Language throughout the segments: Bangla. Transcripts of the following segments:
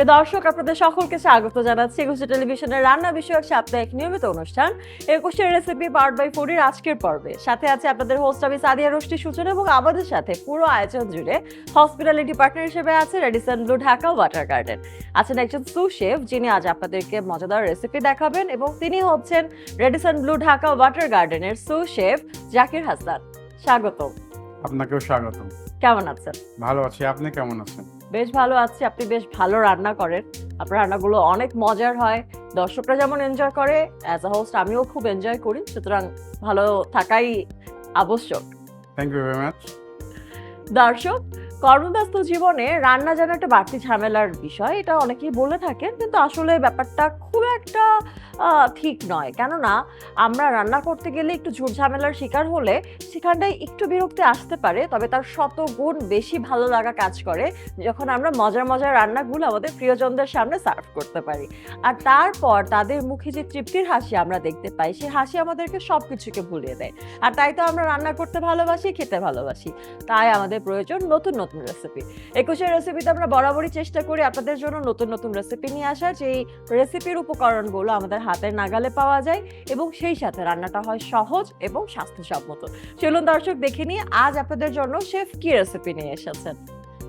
প্রিয় দর্শক, আপনাদের সকলকে স্বাগত জানাচ্ছি একুশে টেলিভিশনের রান্না বিষয়ক সাপ্তাহিক নিয়মিত অনুষ্ঠান একুশের রেসিপি পার্ট বাই 4 এর আজকের পর্বে। সাথে আছে আপনাদের হোস্ট আমি সাদিয়া রোশনি সূচনা, এবং আমাদের সাথে পুরো আয়োজন জুড়ে হসপিটালিটি পার্টনার হিসেবে আছে Radisson Blu Dhaka water garden. আছেন একজন সু শেফ যিনি আজ আপনাদেরকে মজাদার রেসিপি দেখাবেন, এবং তিনি হচ্ছেন রেডিসন ব্লু ঢাকা ওয়াটার গার্ডেনের সু শেফ জাকির হাসান। স্বাগত। আপনাকেও স্বাগতম। কেমন আছেন? ভালো আছি, আপনি কেমন আছেন? বেশ ভালো আছি। আপনি বেশ ভালো রান্না করেন, আপনার রান্নাগুলো অনেক মজার হয়, দর্শকরা যেমন এনজয় করে, অ্যাজ আ হোস্ট আমিও খুব এনজয় করি, সুতরাং ভালো থাকাই আবশ্যক। Thank you very much. দর্শক, কর্মব্যস্ত জীবনে রান্না যেন একটা বাড়তি ঝামেলার বিষয়, এটা অনেকেই বলে থাকেন, কিন্তু আসলে ব্যাপারটা খুব একটা ঠিক নয়। কেননা আমরা রান্না করতে গেলে একটু ঝুট ঝামেলার শিকার হলে সেখানটায় একটু বিরক্তি আসতে পারে, তবে তার শতগুণ বেশি ভালো লাগা কাজ করে যখন আমরা মজার মজার রান্নাগুলো আমাদের প্রিয়জনদের সামনে সার্ভ করতে পারি, আর তারপর তাদের মুখে যে তৃপ্তির হাসি আমরা দেখতে পাই, সেই হাসি আমাদেরকে সবকিছুকে ভুলিয়ে দেয়। আর তাই তো আমরা রান্না করতে ভালোবাসি, খেতে ভালোবাসি, তাই আমাদের প্রয়োজন নতুন নতুন রেসিপি। একুশের রেসিপিতে আমরা বরাবরই চেষ্টা করি আপনাদের জন্য নতুন নতুন রেসিপি নিয়ে আসার, যেই রেসিপির উপকরণগুলো আমাদের হাতের নাগালে পাওয়া যায় এবং সেই সাথে রান্নাটা হয় সহজ এবং স্বাস্থ্যসম্মত। চলুন দর্শক, দেখে নিয়ে আজ আপনাদের জন্য শেফ কি রেসিপি নিয়ে এসেছেন।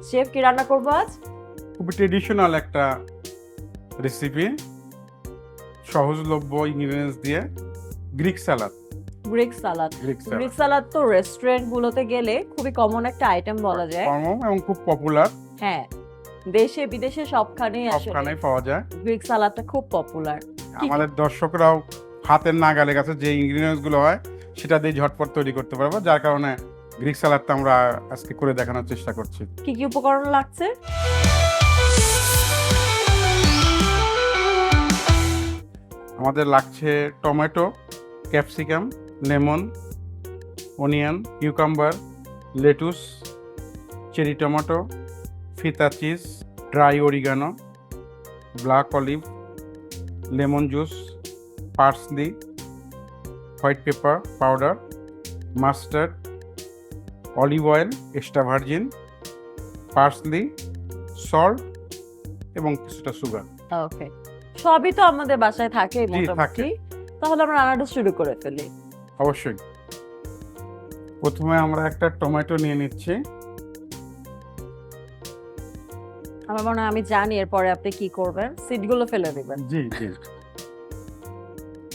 শেফ, কি রান্না করবো আজ? খুবই ট্রেডিশনাল একটা রেসিপি, সহজলভ্য ইনগ্রেডিয়েন্টস দিয়ে গ্রিক স্যালাড। গ্রিক সালাদ। গ্রিক সালাদ তো রেস্টুরেন্ট গুলোতে গেলে খুবই কমন একটা আইটেম বলা যায়, কমন এবং খুব পপুলার। হ্যাঁ, দেশে বিদেশে সবখানেই আসলে পাওয়া যায়। গ্রিক সালাদটা খুব পপুলার। আমাদের দর্শকরাও হাতের নাগালে কাছে যে ইনগ্রেডিয়েন্টস গুলো হয় সেটা দিয়ে ঝটপট তৈরি করতে পারবো, যার কারণে গ্রিক স্যালাডটা আমরা আজকে করে দেখানোর চেষ্টা করছি। কি কি উপকরণ লাগছে? আমাদের লাগছে tomato, capsicum, lemon, onion, cucumber, lettuce, cherry tomato, feta cheese, dry oregano, black olive, lemon juice, parsley, white pepper powder, mustard, olive oil extra virgin, parsley, salt এবং কিছুটা সুগার। ওকে, সবই তো আমাদের বাসায় থাকে মোটামুটি। তাহলে আমরা রান্নাটা শুরু করে ফেলি। অবশ্যই। প্রথমে আমরা একটা টমেটো নিয়ে নিচ্ছি। আমার মনে হয় আমি জানি এরপরে আপনি কি করবেন, সিডগুলো ফেলে দিবেন। জি জি,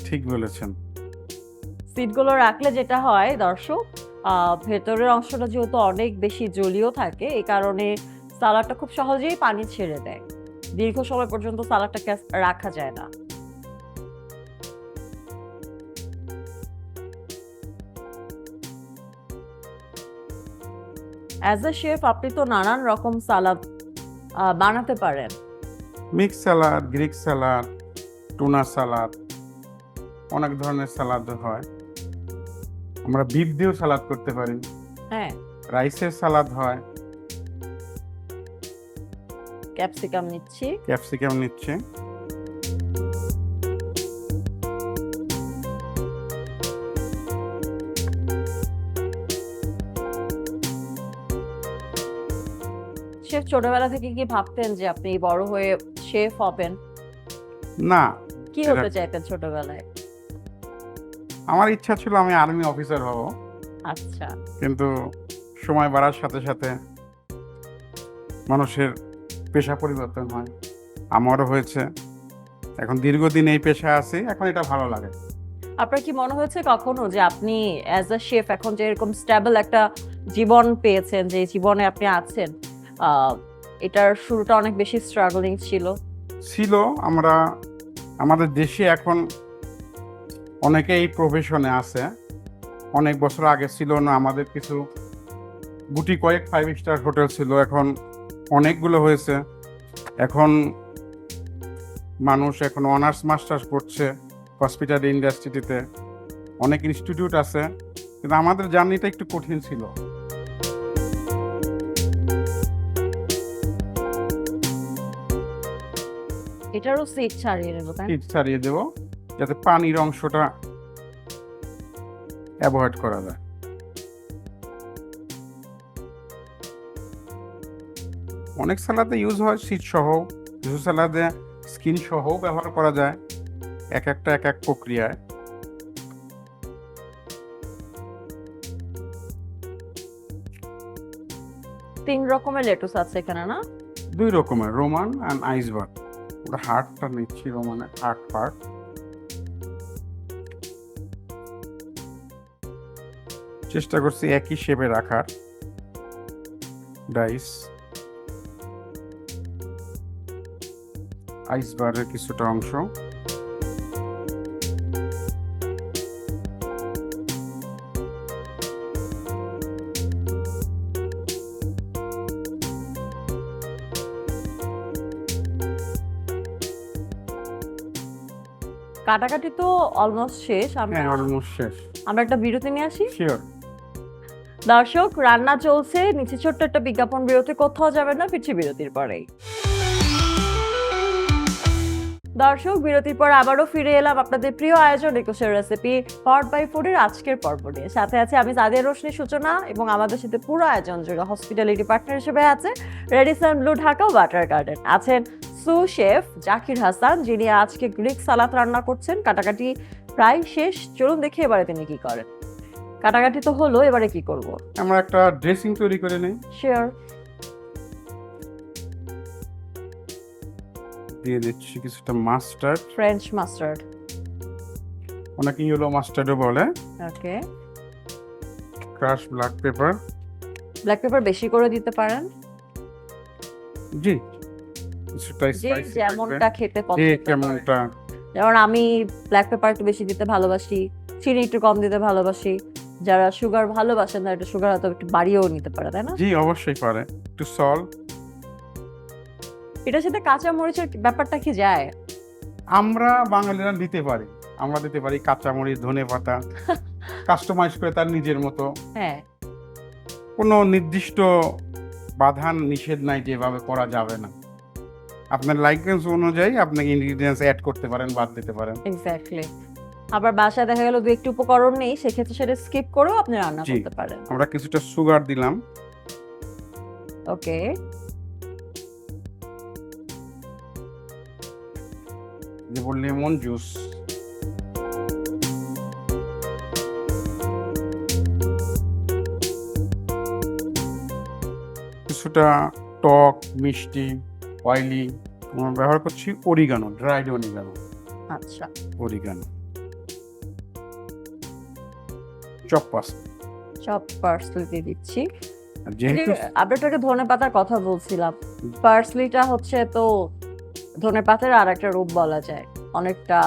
ঠিক বলেছেন। সিডগুলো রাখলে যেটা হয় দর্শক, ভেতরের অংশটা যেহেতু অনেক বেশি জলীয় থাকে, এই কারণে সালাডটা খুব সহজেই পানি ছেড়ে দেয়, দীর্ঘ সময় পর্যন্ত সালাডটাকে রাখা যায় না। অ্যাজ এ শেফ আপনি তো নানান রকম সালাদ বানাতে পারেন। Mix salad, Greek salad, tuna salad, অনেক ধরনের সালাদ হয়। আমরা বিফ দিয়েও সালাদ করতে পারি, হ্যাঁ, রাইসের সালাদ হয়। ক্যাপসিকাম নিচ্ছি। ক্যাপসিকাম নিচ্ছে। শেফ, ছোটবেলা থেকে কি ভাবতেন যে আপনি বড় হয়ে শেফ হবেন? না। কি হতে চাইতেন ছোটবেলায়? আমার ইচ্ছা ছিল আমি আর্মি অফিসার হব। আচ্ছা। কিন্তু সময় বাড়ার সাথে সাথে মানুষের পেশা পরিবর্তন হয়, আমারও হয়েছে। এখন দীর্ঘদিন এই পেশায় আছি, এখন এটা ভালো লাগে। আপনার কি মনে হয়েছে কখনো যে আপনি অ্যাজ আ শেফ এখন যে এরকম স্টেবল একটা জীবন পেয়েছেন, যে জীবনে আপনি আছেন, এটার শুরুটা অনেক বেশি স্ট্রাগলিং ছিল? আমরা আমাদের দেশে এখন অনেকে এই প্রফেশনে আছে, অনেক বছর আগে ছিল না। আমাদের কিছু গুটি কয়েক 5 স্টার হোটেল ছিল, এখন অনেকগুলো হয়েছে। এখন মানুষ এখন অনার্স মাস্টার্স করছে হসপিটাল ইন্ডাস্ট্রিতে, অনেক ইনস্টিটিউট আছে, কিন্তু আমাদের জার্নিটা একটু কঠিন ছিল। এটারও সিট ছাড়িয়ে দেবো, তাই? সিট ছাড়িয়ে দেবো যাতে পানির অংশটা অ্যাভয়েড করা যায়। অনেক সালাদে ইউজ হয় সিড সহ, কিছু সালাদে স্কিন সহ ব্যবহার করা যায়, এক একটা এক এক প্রক্রিয়ায়। তিন রকমের লেটুস আছে এখানে না? 2 রকমের, রোমান অ্যান্ড আইসবার্গ। ওটা হার্টটা নিচ্ছি, রোমানের হার্ট পার্ট। চেষ্টা করছি একই শেপে রাখার ডাইস। আইসবার্গের কিছুটা অংশ। কাটাকাটি তো অলমোস্ট শেষ। হ্যাঁ, অলমোস্ট শেষ। আমরা একটা বিরতি নিয়ে আসি। শিওর। দর্শক, রান্না চলছে, নিচে ছোট্ট একটা বিজ্ঞাপন বিরতি, কোথাও যাবেন না, ফিরছি বিরতির পরেই। দর্শক, বিরতির পর আবারও ফিরে এলাম আপনাদের প্রিয় আয়োজন একুশের রেসিপি পট বাই ফুডের আজকের পর্ব নিয়ে। সাথে আছে আমি সাদিয়া রোশনি সূচনা, এবং আমাদের সাথে পুরো আয়োজন জুড়ে হসপিটালিটি পার্টনার হিসেবে আছে Radisson Blu Dhaka water garden, আছেন সু শেফ জাকির হাসান, যিনি আজকে গ্রিক সালাদ রান্না করছেন। কাটাকাটি প্রায় শেষ, চলুন দেখি এবারে তিনি কি করেন। কাটাকাটি তো হলো, এবারে কি করব? আমরা একটা ড্রেসিং তৈরি করে নেই। শিওর। দিয়ে দিচ্ছি কিছুটা মাস্টার্ড, ফ্রেঞ্চ মাস্টার্ড, অনেকে ইয়েলো মাস্টার্ডও বলে। Okay. Crush black pepper. Black pepper বেশি করে দিতে পারেন, জি, কিছুটা যে স্পাইসি যেমনটা খেতে জি, পছন্দ করেন। কেমনটা। যেমন আমি ব্ল্যাক পেপার একটু বেশি দিতে ভালোবাসি, চিনি একটু কম দিতে ভালোবাসি। যারা সুগার ভালোবাসেন তারা একটু সুগার হয়তো একটু বাড়িয়েও নিতে পারে, তাই না? জি, অবশ্যই পারে। একটু সল্ট। এটার সাথে কাঁচা মরিচের ব্যাপারটা কি যায়? আমরা বাঙালিরা দিতে পারি, আমরা দিতে পারি কাঁচামরিচ, ধনেপাতা, কাস্টমাইজ করে তার নিজের মতো। হ্যাঁ, কোনো নির্দিষ্ট বাধান নিষেধ নাই যে এভাবে করা যাবে না। আপনার লাইকেন্স অনুযায়ী আপনি ইনগ্রিডিয়েন্টস অ্যাড করতে পারেন, বাদ দিতে পারেন। এক্স্যাক্টলি। আবার বাসায় দেখা গেল দু একটু উপকরণ নেই, সেক্ষেত্রে সেটা স্কিপ করেও আপনি রান্না জি। করতে পারেন। আমরা কিছুটা সুগার দিলাম। ওকে। দেব লেমন জুস। কিছুটা টক, মিষ্টি, অয়েলি। আমরা ব্যবহার করছি অরিগানো, ড্রাইড অরিগানো। আচ্ছা, অরিগানো। Chop pasta. সব পার্সলি দিয়ে দিচ্ছি। যেহেতু আপনাকে ধনেপাতার কথা বলছিলাম, পার্সলিটা হচ্ছে তো ধনেপাতার আর একটা রূপ বলা যায়, অনেকটা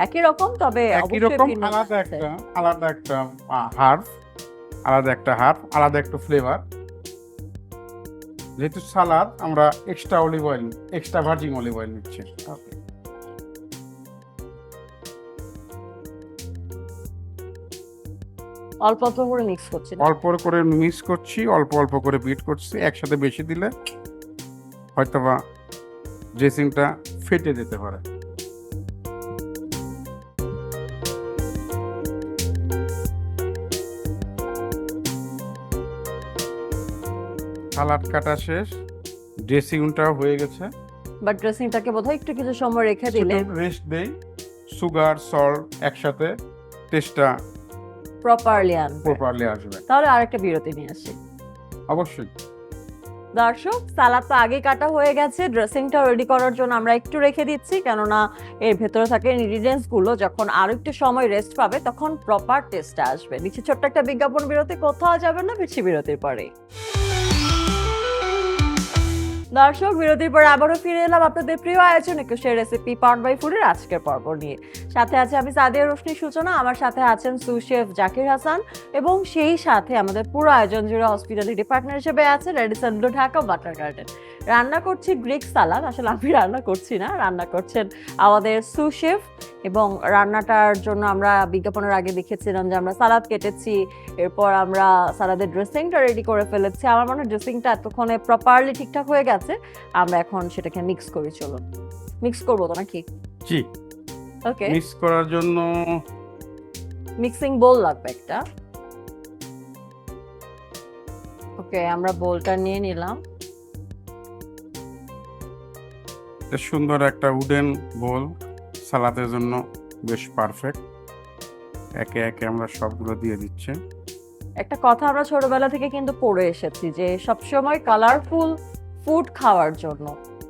একই রকম, তবে একই অবশ্যই রকম, ভিন্ন আলাদা আছে। একটা হার্ব, আলাদা একটা ফ্লেভার। যেহেতু সালাদ, আমরা এক্সট্রা ভার্জিন অলিভ অয়েল নিচ্ছি। Okay. অল্প অল্প করে মিক্স করছি না? অল্প করে মিক্স করছি, অল্প অল্প করে বিট করছি। একসাথে বেশি দিলে হয়তোবা ড্রেসিংটা ফেটে যেতে পারে। সালাদ কাটা শেষ, ড্রেসিংটা হয়ে গেছে। বাট ড্রেসিংটাকে বোধহয় একটু কিছু সময় রেখে দিলে রেস্ট দেই, সুগার সল্ট একসাথে টেস্টটা প্রপারলি আসবে। তাহলে আরেকটা বিরতি নিয়ে আসি। অবশ্যই। দর্শক, সালাদ তো আগে কাটা হয়ে গেছে, ড্রেসিংটা রেডি করার জন্য আমরা একটু রেখে দিচ্ছি, কেননা এর ভেতরে থাকে ইনগ্রিডিয়েন্টস গুলো যখন আরো একটু সময় রেস্ট পাবে তখন প্রপার টেস্টটা আসবে। নিচে ছোট্ট একটা বিজ্ঞাপন বিরতি, কোথাও যাবেন না, ফিরছি বিরতির পরে। দর্শক, বিরতির পর আবারও ফিরে এলাম আপনাদের প্রিয় আয়োজন একুশের রেসিপি পট বাই ফুডের আজকের পর্ব নিয়ে। সাথে আছে আমি সাদিয়া রোশনি সূচনা, আমার সাথে আছেন সু শেফ জাকির হাসান, এবং সেই সাথে আমাদের পুরো আয়োজন জুড়ে হসপিটালিটি পার্টনার হিসেবে আছে Radisson Blu Dhaka water garden. রান্না করছি গ্রিক সালাদ, আসলে আমি রান্না করছি না, রান্না করছেন আমাদের সু শেফ। এবং রান্নাটার জন্য আমরা বিজ্ঞাপনের আগে দেখেছিলাম যে আমরা সালাদ কেটেছি, এরপর আমরা সালাদের ড্রেসিংটা রেডি করে ফেলেছি। আমার মনে হয় ড্রেসিংটা এতক্ষণে প্রপারলি ঠিকঠাক হয়ে গেছে, আমরা এখন সেটাকে মিক্স করি। চলুন মিক্স করবো তো নাকি? জি। ওকে, মিক্স করার জন্য মিক্সিং বোল লাগবে একটা। ওকে, আমরা বোলটা নিয়ে নিলাম। এটা সুন্দর একটা উডেন বোল, সালাদের জন্য বেশ পারফেক্ট। একে একে আমরা সবগুলো দিয়ে দিচ্ছি। একটা কথা আমরা ছোটবেলা থেকে কিন্তু পড়ে এসেছি যে সবসময় কালারফুল ফুড খাওয়ার জন্য,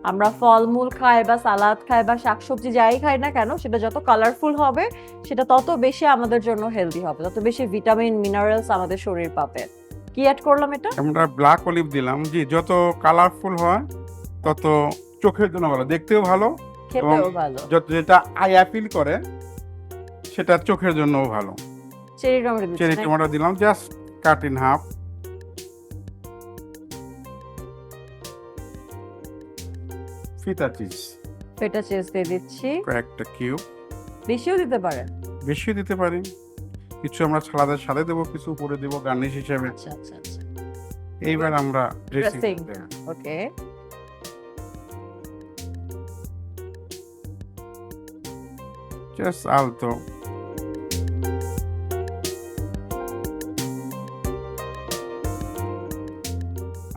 আমরা ফলমূল খাই বা সালাদ খাই বা শাকসবজি যাই খাই না কেন, সেটা যত কালারফুল হবে সেটা তত বেশি আমাদের জন্য হেলদি হবে, তত বেশি ভিটামিন মিনারেলস আমাদের শরীর পাবে। কি অ্যাড করলাম এটা? আমরা ব্ল্যাক অলিভ দিলাম। জি, যত কালারফুল হয় তত চোখের জন্য ভালো, দেখতেও ভালো, খেতেও ভালো। যত যেটা আই অ্যাপিল করে সেটা চোখের জন্যও ভালো। চেরি টমেটো দিচ্ছি চেরি নাকি? টমেটো দিলাম, জাস্ট কাট ইন হাফ। ফিতা চিজ ফেটা চিজ দিয়ে দিচ্ছি, কয়েকটা কিউব, বেশিও দিতে পারেন। বেশি দিতে পারি। কিছু আমরা সালাদের সাথে দেবো, কিছু উপরে দেবো গার্নিশ হিসেবে। আচ্ছা আচ্ছা আচ্ছা, এইবার আমরা ড্রেসিং। ড্রেসিং ওকে, জাস্ট আলতো।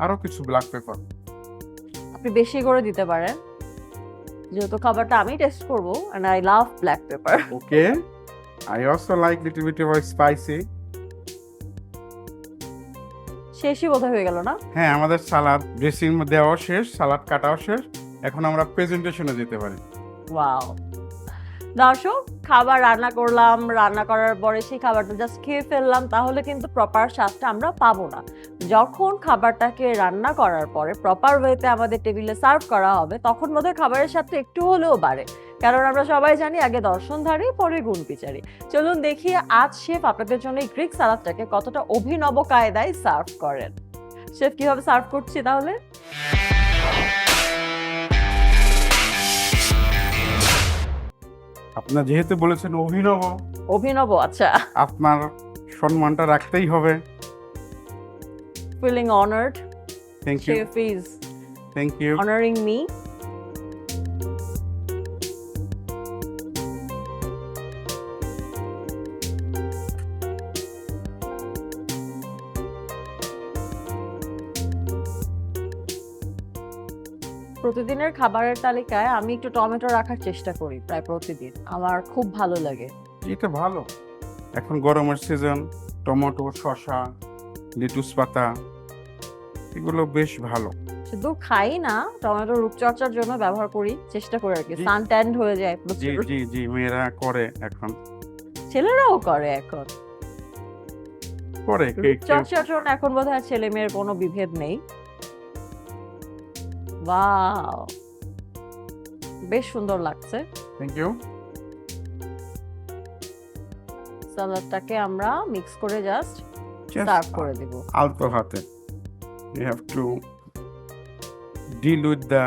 আরো কিছু ব্ল্যাক পেপার। আপনি বেশি করে দিতে পারেন, যেহেতু খাবারটা আমি টেস্ট করবো and I love black pepper. Okay, I also like little bit of spicy. শেষই বোধহয় হয়ে গেল না? হ্যাঁ, আমাদের সালাদ ড্রেসিং দেওয়া শেষ, সালাদ কাটাও শেষ। এখন আমরা প্রেজেন্টেশনে যেতে পারি। ওয়াও! দর্শক, খাবার রান্না করলাম, রান্না করার পরে সেই খাবারটা জাস্ট খেয়ে ফেললাম, তাহলে কিন্তু প্রপার স্বাদটা আমরা পাবো না। যখন খাবারটাকে রান্না করার পরে প্রপার ওয়েতে আমাদের টেবিলে সার্ভ করা হবে, তখন বোধহয় খাবারের স্বাদটা একটু হলেও বাড়ে। কারণ আমরা সবাই জানি আগে দর্শনধারী পরে গুণবিচারী। চলুন দেখি আজ শেফ আপনাদের জন্য এই গ্রিক সালাদটাকে কতটা অভিনব কায়দায় সার্ভ করেন। শেফ কিভাবে সার্ভ করছি তাহলে? আপনার যেহেতু বলেছেন অভিনব, অভিনব, আচ্ছা। আপনার সম্মানটা রাখতেই হবে। Feeling honored. Thank you, Chef is thank you. honoring me. প্রতিদিনের খাবারের তালিকায় আমি একটু টমেটো রাখার চেষ্টা করি প্রায় প্রতিদিন, আমার খুব ভালো লাগে। এটা ভালো, এখন গরমের সিজন, টমেটো, শসা, লেটুস পাতা, এগুলো বেশ ভালো। শুধু খাই না, টমেটো রূপচর্চার জন্য ব্যবহার করি, চেষ্টা করি আর কি। জি। সান ট্যান্ড হয়ে যায় জি প্রচুর। জি জি, মেয়েরা করে, এখন ছেলেরাও করে এখন। করে রূপচর্চার জন্য এখন বোধহয় ছেলে মেয়ের কোনো বিভেদ নেই। ওয়াও, বেশ সুন্দর লাগছে। Thank you. সালাদটাকে আমরা মিক্স করে জাস্ট সার্ভ করে দিব। আলতো হাতে, you have to deal with the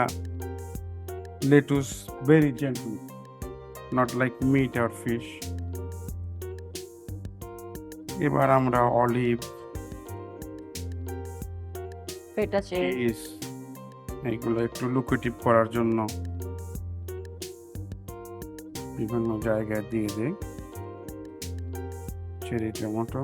lettuce very gently, not like meat or fish. এবার আমরা অলিভ, ফেটা চিজ, চিজ, এগুলো একটু লুকেটিভ করার জন্য বিভিন্ন জায়গায় দিয়ে দিই। চেরি টমেটো,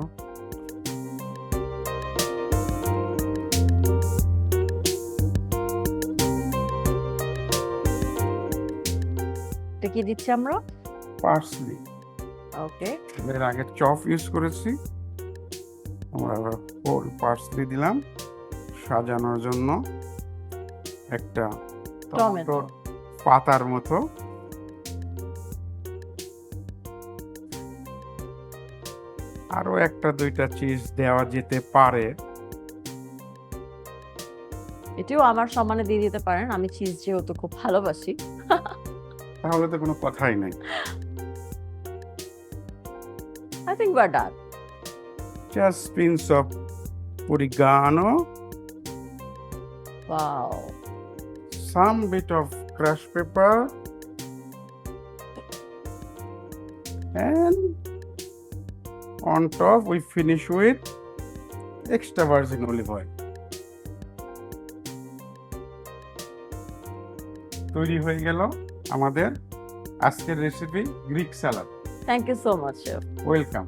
এটা কি দিচ্ছি আমরা? পার্সলি। ওকে, এর আগে চপ ইউজ করেছি, আমরা হোল পার্সলি দিলাম সাজানোর জন্য। একটা টমেটোর পাতার মতো। আরো একটা দুইটা চিজ দেওয়া যেতে পারে। এটিও আমার সম্মানে দিয়ে দিতে পারেন, আমি চিজ যেহেতু খুব ভালোবাসি। তাহলে তো কোনো কথাই নাই। I think we're done. Just pinch of oregano, Wow. some bit of crushed pepper, and on top we finish with extra virgin olive oil. তৈরি হয়ে গেল আমাদের আজকের recipe Greek salad. Thank you so much, chef. Welcome.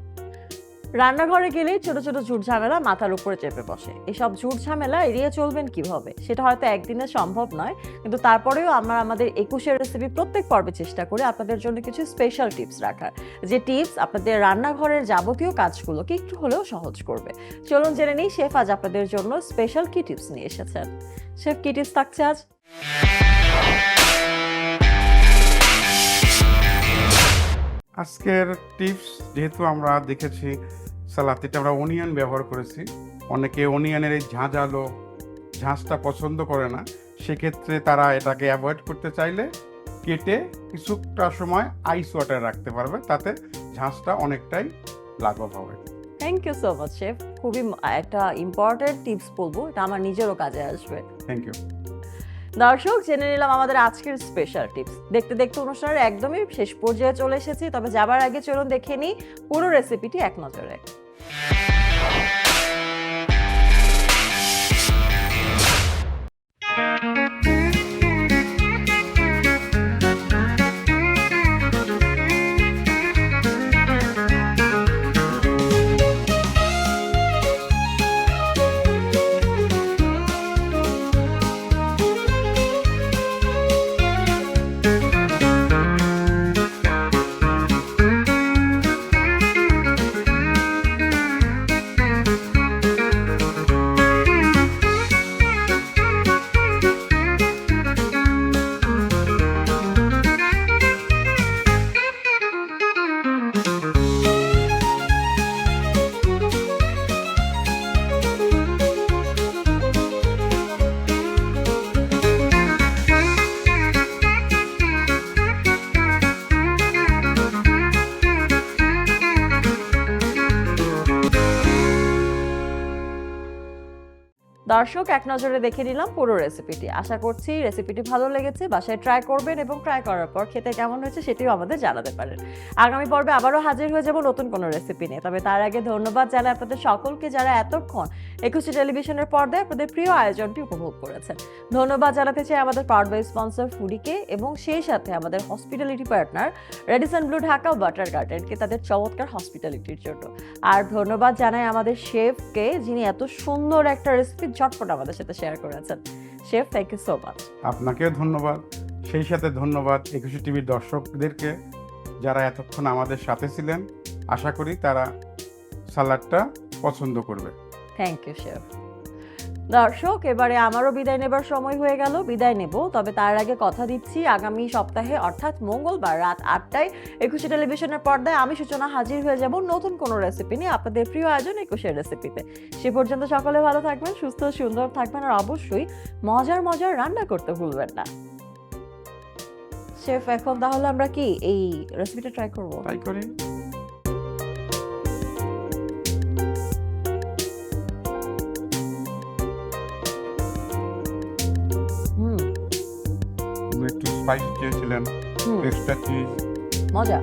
রান্নাঘরে গেলেই ছোট ছোট ঝুট ঝামেলা মাথার উপরে চেপে বসে। এসব ঝুট ঝামেলা এড়িয়ে চলবেন কিভাবে, সেটা হয়তো একদিনে সম্ভব নয়, কিন্তু তারপরেও আমরা আমাদের একুশের রেসিপি প্রত্যেক পর্বে চেষ্টা করি আপনাদের জন্য কিছু স্পেশাল টিপস রাখার, যে টিপস আপনাদের রান্নাঘরের যাবতীয় কাজগুলোকে একটু হলেও সহজ করবে। চলুন জেনে নিই শেফ আজ আপনাদের জন্য স্পেশাল কি টিপস নিয়ে এসেছেন। শেফ, কি টিপস থাকছে আজ? আজকের টিপস, যেহেতু আমরা দেখেছি সালাতিতে আমরা অনিয়ন ব্যবহার করেছি, অনেকে অনিয়নের এই ঝাঁঝটা পছন্দ করে না, সেক্ষেত্রে তারা এটাকে অ্যাভয়েড করতে চাইলে কেটে কিছুটা সময় আইস ওয়াটার রাখতে পারবে, তাতে ঝাঁঝটা অনেকটাই লাঘব হবে। Thank you so much chef, খুবই একটা ইম্পর্টেন্ট টিপস বলবো, এটা আমার নিজেরও কাজে আসবে। Thank you. দর্শক, জেনে নিলাম আমাদের আজকের স্পেশাল টিপস। দেখতে দেখতে অনুষ্ঠানের একদমই শেষ পর্যায়ে চলে এসেছি, তবে যাবার আগে চলুন দেখে নিই পুরো রেসিপিটি এক নজরে। দর্শক, এক নজরে দেখে নিলাম পুরো রেসিপিটি। আশা করছি রেসিপিটি ভালো লেগেছে, বাসায় ট্রাই করবেন এবং ট্রাই করার পর খেতে কেমন হয়েছে সেটিও আমাদের জানাতে পারেন। আগামী পর্বে আবারও হাজির হয়ে যাব নতুন কোনো রেসিপি নিয়ে, তবে তার আগে ধন্যবাদ জানাই আপনাদের সকলকে যারা এতক্ষণ একুশে টেলিভিশনের পর্দায় আপনাদের প্রিয় আয়োজনটি উপভোগ করেছেন। ধন্যবাদ জানাতে চাই আমাদের পাওয়ার বাই স্পন্সর ফুডিকে এবং সেই সাথে আমাদের hospitality partner Radisson Blu Dhaka water গার্ডেনকে তাদের চমৎকার হসপিটালিটির জন্য। আর ধন্যবাদ জানাই আমাদের শেফকে, যিনি এত সুন্দর একটা রেসিপি ঝটপট আমাদের সাথে শেয়ার করেছেন। Chef, thank you so much. আপনাকেও ধন্যবাদ। সেই সাথে ধন্যবাদ একুশে টিভির দর্শকদেরকে যারা এতক্ষণ আমাদের সাথে ছিলেন। আশা করি তারা সালাডটা পছন্দ করবে। Thank you chef. দর্শক, এবারে আমারও বিদায় নেবার সময় হয়ে গেল। বিদায় নেব, তবে তার আগে কথা দিচ্ছি আগামী সপ্তাহে অর্থাৎ মঙ্গলবার রাত 8টায় একুশে টেলিভিশনের পর্দায় আমি সূচনা হাজির হয়ে যাব নতুন কোনো রেসিপি নিয়ে আপনাদের প্রিয় আয়োজন একুশের রেসিপিতে। সে পর্যন্ত সকলে ভালো থাকবেন, সুস্থ সুন্দর থাকবেন, আর অবশ্যই মজার মজার রান্না করতে ভুলবেন না। শেফ, এখন তাহলে আমরা কি এই রেসিপিটা ট্রাই করব? ট্রাই করি। একটু স্পাইসি চেয়েছিলেন, এক্সট্রা চিজ, মজা।